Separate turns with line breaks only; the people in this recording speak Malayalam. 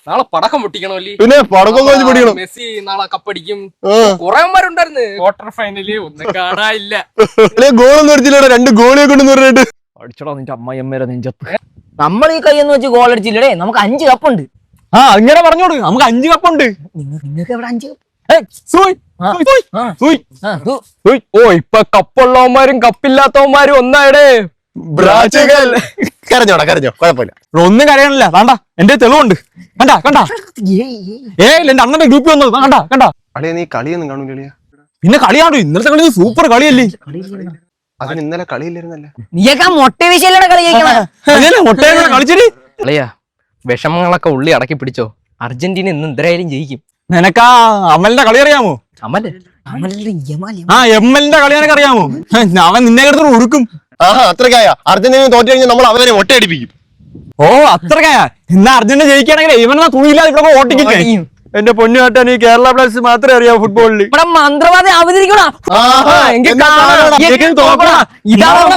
നാളെ പടക്കം പൊട്ടിക്കണമല്ലേ?
പിന്നെ പടക്കം പൊട്ടിക്കണം.
മെസ്സി നാളെ കപ്പടിക്കും. കുറേമാരുണ്ടായിരുന്നു ക്വാർട്ടർ ഫൈനല്, ഒന്നും കാണാനില്ല.
ഗോളൊന്നും അടിച്ചില്ലടാ, 2 ഗോളിയെ കൊണ്ടെന്ന് പറഞ്ഞിട്ട്.
അടിച്ചോടാ നിന്റെ അമ്മയമ്മേരെ നെഞ്ചത്ത്.
നമ്മൾ ഈ കൈയെന്ന് വെച്ച് ഗോൾ അടിച്ചില്ലേ, നമുക്ക് 5 കപ്പുണ്ട്.
അങ്ങനെ പറഞ്ഞോട്, നമുക്ക് 5 കപ്പുണ്ട്.
നിങ്ങൾക്ക് എവിടെ 5 കപ്പ്?
ഇപ്പൊ കപ്പുള്ളവന്മാരും കപ്പില്ലാത്തവന്മാരും ഒന്നായിടേ.
കരഞ്ഞോടാ, കരഞ്ഞോ, കുഴപ്പമില്ല.
ഒന്നും കരയാനില്ല. വേണ്ട, എന്റെ തെളിവുണ്ട്. കണ്ടാ എന്റെ അണ്ണന്റെ ഗ്രൂപ്പിൽ വന്നത് കണ്ടാ.
അളിയ നീ കളിയൊന്നും കാണൂല.
പിന്നെ കളിയാണോ? ഇന്നലത്തെ കളി സൂപ്പർ കളിയല്ലേ?
അതിന് ഇന്നലെ കളിയില്ലായിരുന്നല്ലേ?
നീയൊക്കെ മുട്ട വിശയിലാണ് കളി
കളിച്ചിട്ട്
അളിയാ, വിഷമങ്ങളൊക്കെ ഉള്ളി അടക്കി പിടിച്ചോ. അർജന്റീന ഇന്ന് എന്തായാലും ജയിക്കും.
നിനക്കാ അമലിന്റെ കളി അറിയാമോ? എമ്മലിന്റെ കളി നിനക്ക് അറിയാമോ? അവൻ നിന്നെ കിടന്ന് ഉടുക്കും.
അത്രക്കായ അർജന്റീന തോറ്റു കഴിഞ്ഞാൽ നമ്മൾ അവരെ ഒറ്റയടിപ്പിക്കും.
അത്രക്കായ ഇന്ന് അർജന്റീന ജയിക്കുകയാണെങ്കിൽ ഇവനെന്നാ തുണിയില്ലാതെ ഇവിടെ ഓട്ടിക്കില്ലേ? എന്റെ പൊന്നു കാട്ടാൻ ഈ കേരള പ്ലേയേഴ്സ് മാത്രമേ അറിയാവൂ ഫുട്ബോളിൽ.
ഇവിടെ മന്ത്രവാദം അവതരിക്കണം.
ഇതാണ്